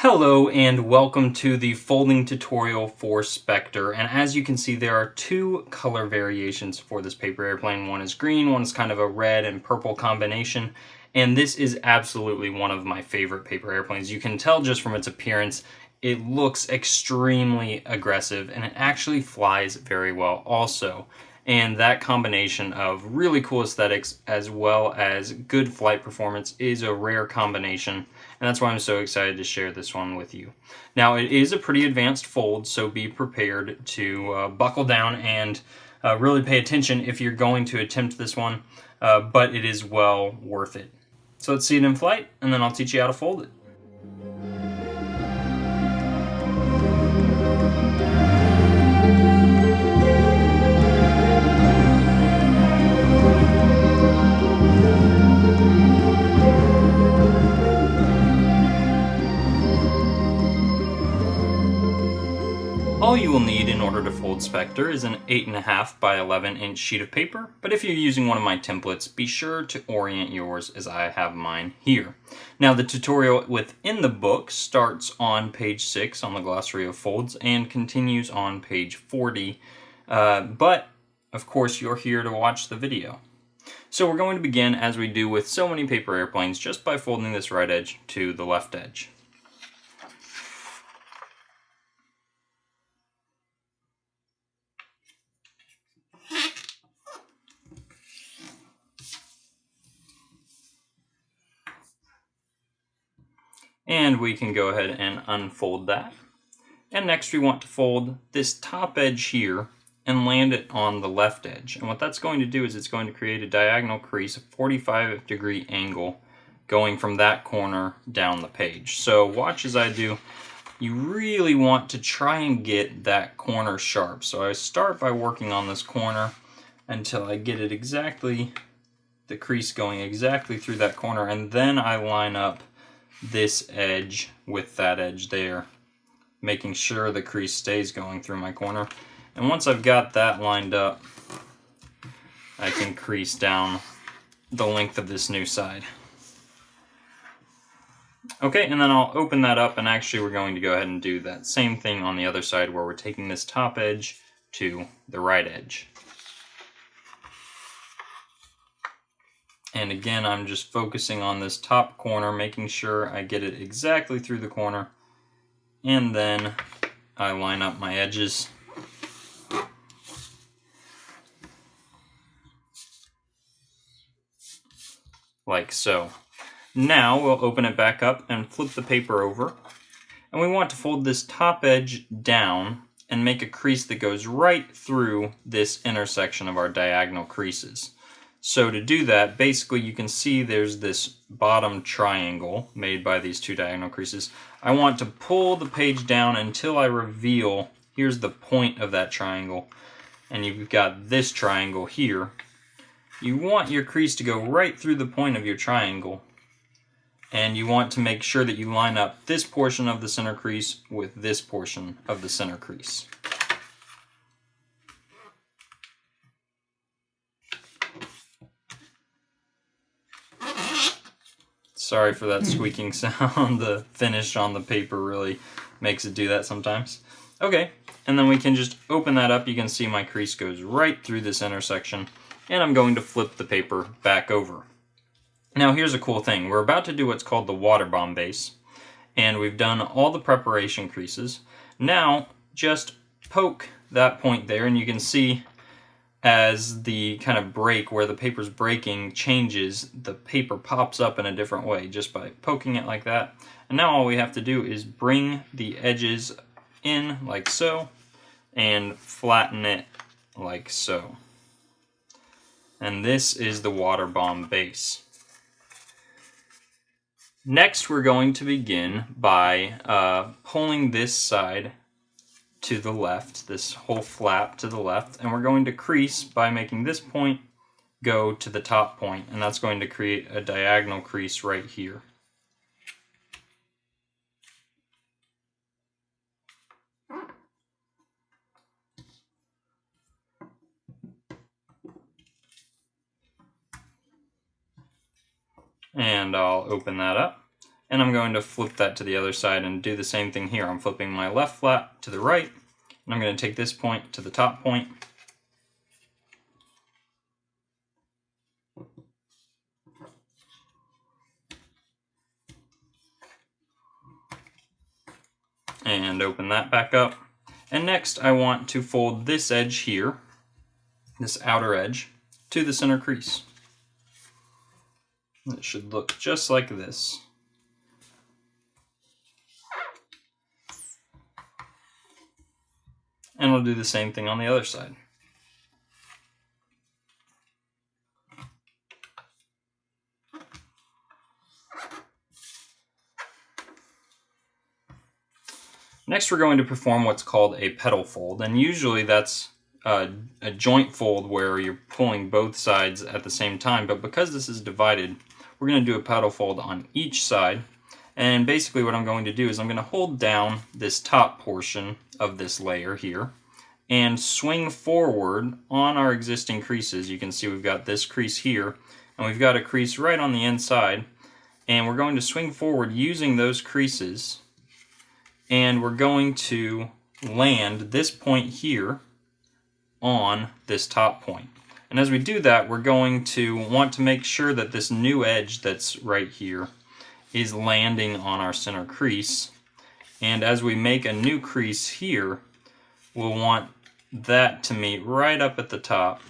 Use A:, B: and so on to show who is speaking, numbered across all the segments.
A: Hello and welcome to the folding tutorial for Spectre, and as you can see there are two color variations for this paper airplane. One is green, one is kind of a red and purple combination, and this is absolutely one of my favorite paper airplanes. You can tell just from its appearance it looks extremely aggressive and it actually flies very well also. And that combination of really cool aesthetics as well as good flight performance is a rare combination, and that's why I'm so excited to share this one with you. Now, it is a pretty advanced fold, so be prepared to buckle down and really pay attention if you're going to attempt this one, but it is well worth it. So let's see it in flight, and then I'll teach you how to fold it. All you will need in order to fold Spectre is an 8.5 by 11 inch sheet of paper, but if you're using one of my templates, be sure to orient yours as I have mine here. Now, the tutorial within the book starts on page 6 on the glossary of folds and continues on page 40, but of course you're here to watch the video. So we're going to begin, as we do with so many paper airplanes, just by folding this right edge to the left edge. And we can go ahead and unfold that. And next we want to fold this top edge here and land it on the left edge. And what that's going to do is it's going to create a diagonal crease, a 45-degree angle going from that corner down the page. So watch as I do. You really want to try and get that corner sharp. So I start by working on this corner until I get it exactly, the crease going exactly through that corner, and then I line up this edge with that edge there, making sure the crease stays going through my corner. And once I've got that lined up, I can crease down the length of this new side. Okay, and then I'll open that up, and actually we're going to go ahead and do that same thing on the other side where we're taking this top edge to the right edge. And again, I'm just focusing on this top corner, making sure I get it exactly through the corner. And then I line up my edges. Like so. Now we'll open it back up and flip the paper over. And we want to fold this top edge down and make a crease that goes right through this intersection of our diagonal creases. So to do that, basically you can see there's this bottom triangle made by these two diagonal creases. I want to pull the page down until I reveal, here's the point of that triangle, and you've got this triangle here. You want your crease to go right through the point of your triangle, and you want to make sure that you line up this portion of the center crease with this portion of the center crease. Sorry for that squeaking sound. The finish on the paper really makes it do that sometimes. Okay, and then we can just open that up. You can see my crease goes right through this intersection, and I'm going to flip the paper back over. Now here's a cool thing. We're about to do what's called the water bomb base, and we've done all the preparation creases. Now just poke that point there, and you can see as the kind of break where the paper's breaking changes, the paper pops up in a different way just by poking it like that. And now all we have to do is bring the edges in like so and flatten it like so. And this is the water bomb base. Next, we're going to begin by pulling this side to the left, this whole flap to the left, and we're going to crease by making this point go to the top point, and that's going to create a diagonal crease right here. And I'll open that up. and I'm going to flip that to the other side and do the same thing here. I'm flipping my left flat to the right, and I'm going to take this point to the top point. And open that back up. And next I want to fold this edge here, this outer edge, to the center crease. It should look just like this. And we'll do the same thing on the other side. Next we're going to perform what's called a petal fold, and usually that's a joint fold where you're pulling both sides at the same time, but because this is divided, we're going to do a petal fold on each side. And basically what I'm going to do is I'm going to hold down this top portion of this layer here and swing forward on our existing creases. You can see we've got this crease here, and we've got a crease right on the inside, and we're going to swing forward using those creases, and we're going to land this point here on this top point. And as we do that, we're going to want to make sure that this new edge that's right here is landing on our center crease. And as we make a new crease here, we'll want that to meet right up at the top.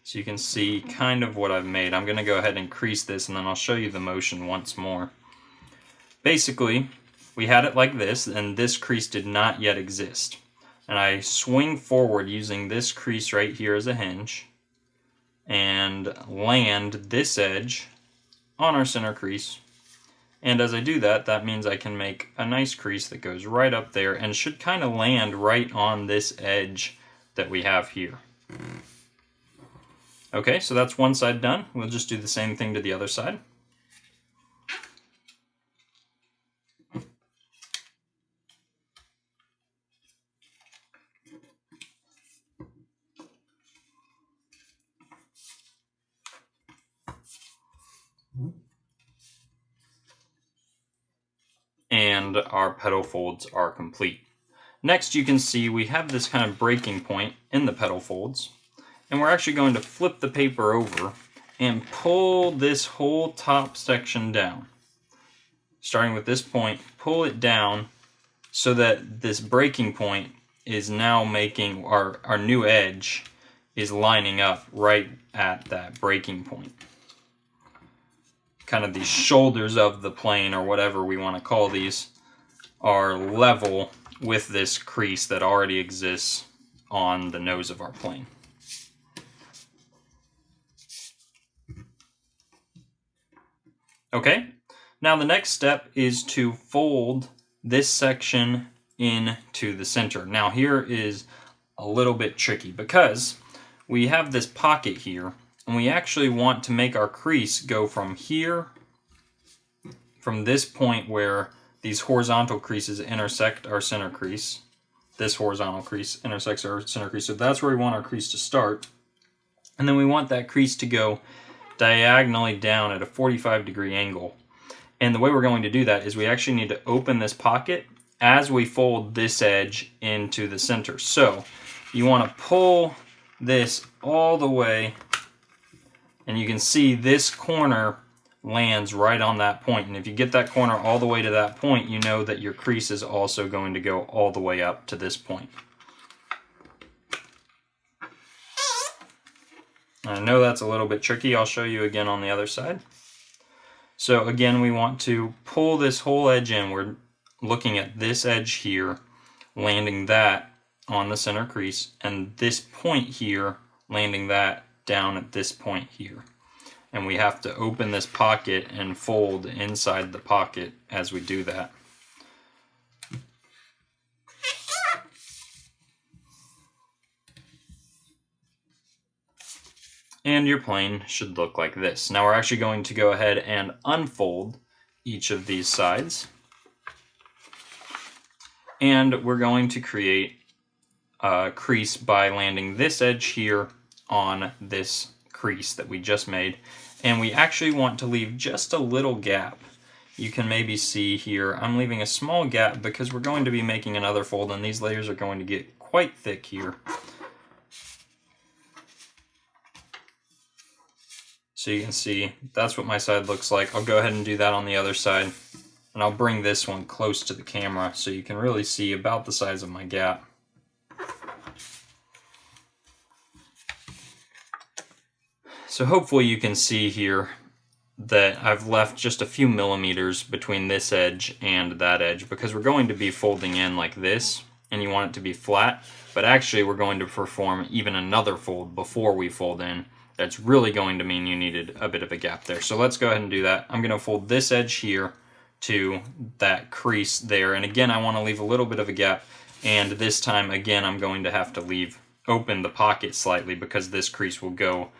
A: So you can see kind of what I've made. I'm going to go ahead and crease this, and then I'll show you the motion once more. Basically, we had it like this, and this crease did not yet exist. And I swing forward using this crease right here as a hinge and land this edge on our center crease. And as I do that, that means I can make a nice crease that goes right up there and should kind of land right on this edge that we have here. Okay, so that's one side done. We'll just do the same thing to the other side. And our petal folds are complete. Next, you can see we have this kind of breaking point in the petal folds, and we're actually going to flip the paper over and pull this whole top section down. Starting with this point, pull it down so that this breaking point is now making our new edge is lining up right at that breaking point. Kind of these shoulders of the plane, or whatever we want to call these, are level with this crease that already exists on the nose of our plane. Okay, now the next step is to fold this section into the center. Now here is a little bit tricky because we have this pocket here, and we actually want to make our crease go from here, from this point where these horizontal creases intersect our center crease. This horizontal crease intersects our center crease, so that's where we want our crease to start. And then we want that crease to go diagonally down at a 45-degree angle. And the way we're going to do that is we actually need to open this pocket as we fold this edge into the center. So you want to pull this all the way, and you can see this corner lands right on that point. And if you get that corner all the way to that point, you know that your crease is also going to go all the way up to this point. I know that's a little bit tricky. I'll show you again on the other side. So again, we want to pull this whole edge in. We're looking at this edge here, landing that on the center crease, and this point here, landing that down at this point here. And we have to open this pocket and fold inside the pocket as we do that. And your plane should look like this. Now we're actually going to go ahead and unfold each of these sides. And we're going to create a crease by landing this edge here on this crease that we just made. And we actually want to leave just a little gap you can maybe see here, I'm leaving a small gap because we're going to be making another fold and these layers are going to get quite thick here. So you can see that's what my side looks like. I'll go ahead and do that on the other side. And I'll bring this one close to the camera so you can really see about the size of my gap. So hopefully you can see here that I've left just a few millimeters between this edge and that edge because we're going to be folding in like this and you want it to be flat, but actually we're going to perform even another fold before we fold in. That's really going to mean you needed a bit of a gap there. So let's go ahead and do that. I'm going to fold this edge here to that crease there, and again I want to leave a little bit of a gap, and this time again I'm going to have to open the pocket slightly because this crease will go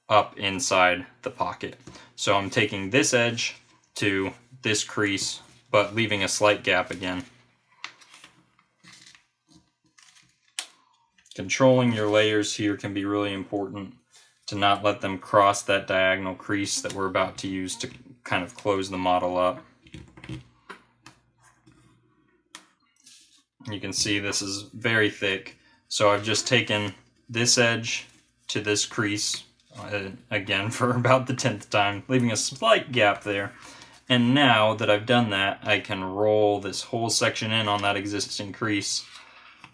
A: up inside the pocket. So I'm taking this edge to this crease, but leaving a slight gap again. Controlling your layers here can be really important to not let them cross that diagonal crease that we're about to use to kind of close the model up. You can see this is very thick, so I've just taken this edge to this crease, again for about the 10th time, leaving a slight gap there. And now that I've done that, I can roll this whole section in on that existing crease,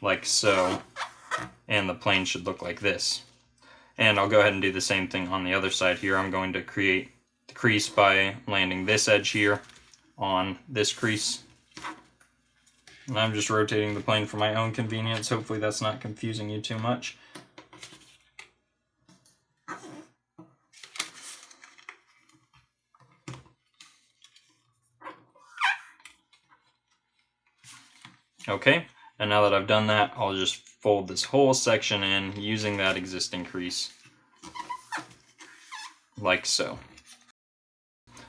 A: like so, and the plane should look like this. And I'll go ahead and do the same thing on the other side here. I'm going to create the crease by landing this edge here on this crease. And I'm just rotating the plane for my own convenience. Hopefully that's not confusing you too much. Okay, and now that I've done that, I'll just fold this whole section in using that existing crease, like so.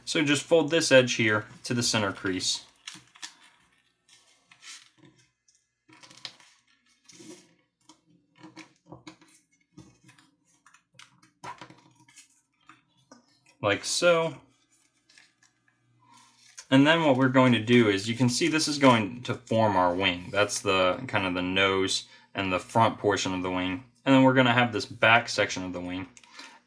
A: So just fold this edge here to the center crease. Like so. And then what we're going to do is, you can see this is going to form our wing. That's the kind of the nose and the front portion of the wing. And then we're going to have this back section of the wing.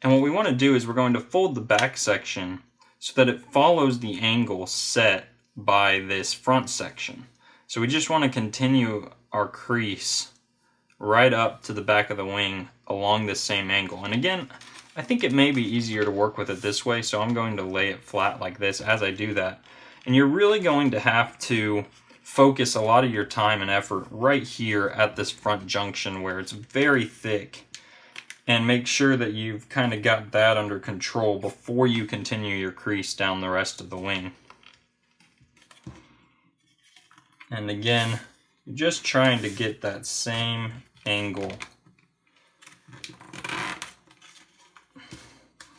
A: And what we want to do is we're going to fold the back section so that it follows the angle set by this front section. So we just want to continue our crease right up to the back of the wing along this same angle. And again, I think it may be easier to work with it this way, so I'm going to lay it flat like this as I do that. And you're really going to have to focus a lot of your time and effort right here at this front junction where it's very thick, and make sure that you've kind of got that under control before you continue your crease down the rest of the wing. And again, you're just trying to get that same angle.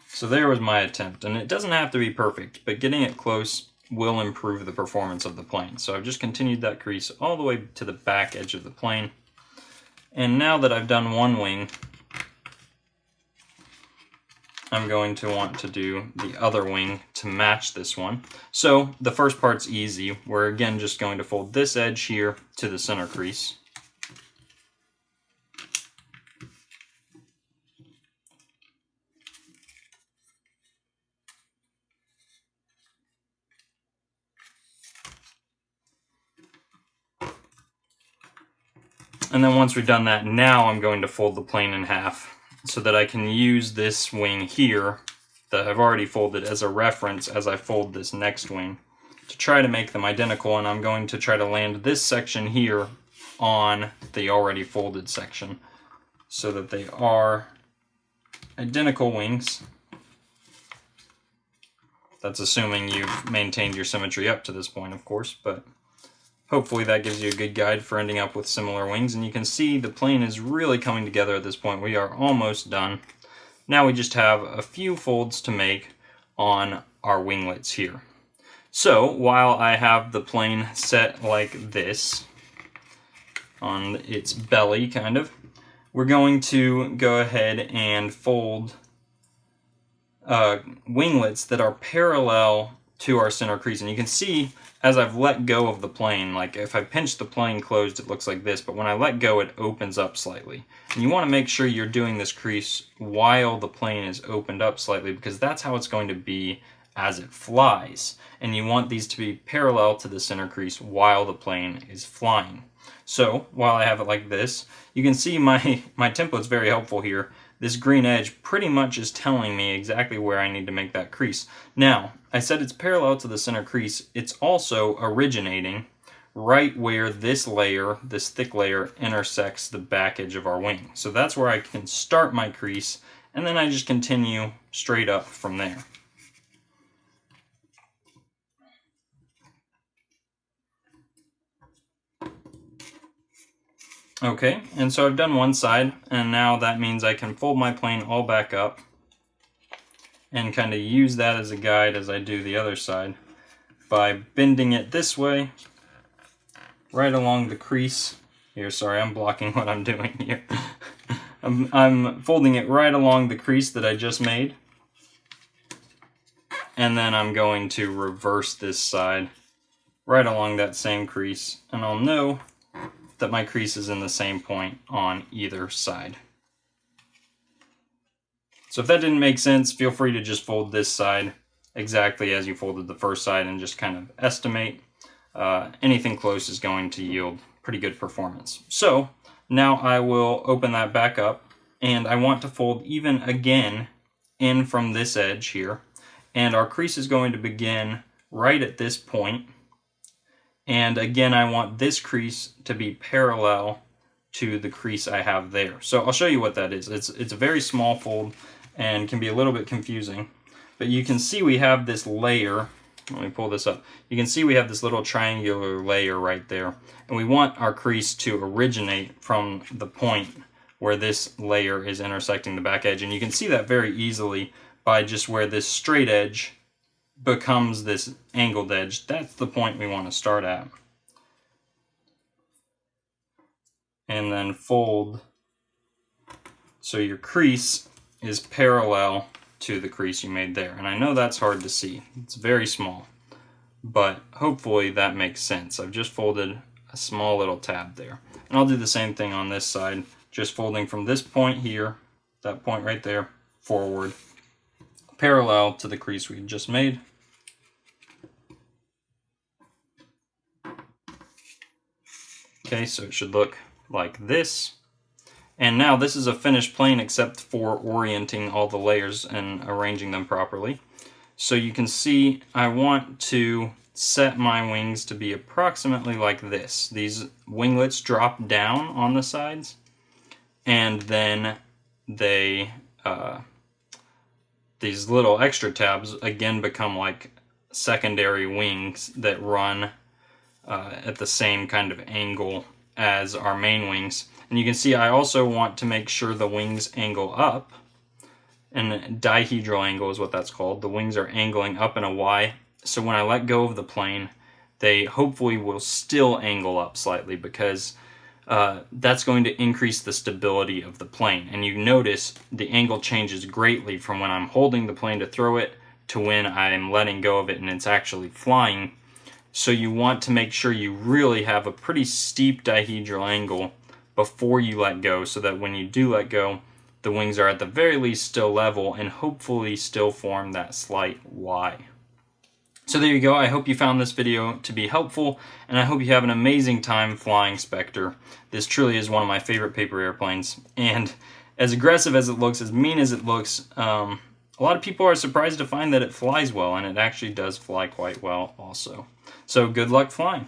A: So there was my attempt, and it doesn't have to be perfect, but getting it close will improve the performance of the plane. So I've just continued that crease all the way to the back edge of the plane. And now that I've done one wing, I'm going to want to do the other wing to match this one. So the first part's easy. We're again just going to fold this edge here to the center crease. And then once we've done that, now I'm going to fold the plane in half so that I can use this wing here that I've already folded as a reference as I fold this next wing to try to make them identical. And I'm going to try to land this section here on the already folded section so that they are identical wings. That's assuming you've maintained your symmetry up to this point, of course, but hopefully that gives you a good guide for ending up with similar wings. And you can see the plane is really coming together at this point. We are almost done. Now we just have a few folds to make on our winglets here. So while I have the plane set like this, on its belly kind of, we're going to go ahead and fold winglets that are parallel to our center crease. And you can see as I've let go of the plane, like if I pinch the plane closed, it looks like this, but when I let go, it opens up slightly. And you want to make sure you're doing this crease while the plane is opened up slightly, because that's how it's going to be as it flies. And you want these to be parallel to the center crease while the plane is flying. So while I have it like this, you can see my template's very helpful here. This green edge pretty much is telling me exactly where I need to make that crease. Now, I said it's parallel to the center crease. It's also originating right where this layer, this thick layer, intersects the back edge of our wing. So that's where I can start my crease, and then I just continue straight up from there. Okay, and so I've done one side, and now that means I can fold my plane all back up and kind of use that as a guide as I do the other side by bending it this way, right along the crease. Here, sorry, I'm blocking what I'm doing here. I'm folding it right along the crease that I just made, and then I'm going to reverse this side right along that same crease, and I'll know that my crease is in the same point on either side. So if that didn't make sense, feel free to just fold this side exactly as you folded the first side and just kind of estimate. Anything close is going to yield pretty good performance. So now I will open that back up, and I want to fold even again in from this edge here, and our crease is going to begin right at this point. And again, I want this crease to be parallel to the crease I have there. So I'll show you what that is. It's a very small fold and can be a little bit confusing. But you can see we have this layer. Let me pull this up. You can see we have this little triangular layer right there. And we want our crease to originate from the point where this layer is intersecting the back edge. And you can see that very easily by just where this straight edge becomes this angled edge. That's the point we want to start at. And then fold so your crease is parallel to the crease you made there. And I know that's hard to see. It's very small, but hopefully that makes sense. I've just folded a small little tab there. And I'll do the same thing on this side, just folding from this point here, that point right there, forward, parallel to the crease we just made. Okay, so it should look like this. And now this is a finished plane except for orienting all the layers and arranging them properly. So you can see I want to set my wings to be approximately like this. These winglets drop down on the sides, and then they, these little extra tabs again become like secondary wings that run at the same kind of angle as our main wings. And you can see I also want to make sure the wings angle up, and dihedral angle is what that's called. The wings are angling up in a Y, so when I let go of the plane, they hopefully will still angle up slightly, because that's going to increase the stability of the plane. And you notice the angle changes greatly from when I'm holding the plane to throw it to when I'm letting go of it and it's actually flying. So you want to make sure you really have a pretty steep dihedral angle before you let go, so that when you do let go, the wings are at the very least still level and hopefully still form that slight Y. So there you go. I hope you found this video to be helpful, and I hope you have an amazing time flying Spectre. This truly is one of my favorite paper airplanes, and as aggressive as it looks, as mean as it looks, a lot of people are surprised to find that it flies well, and it actually does fly quite well also. So good luck flying.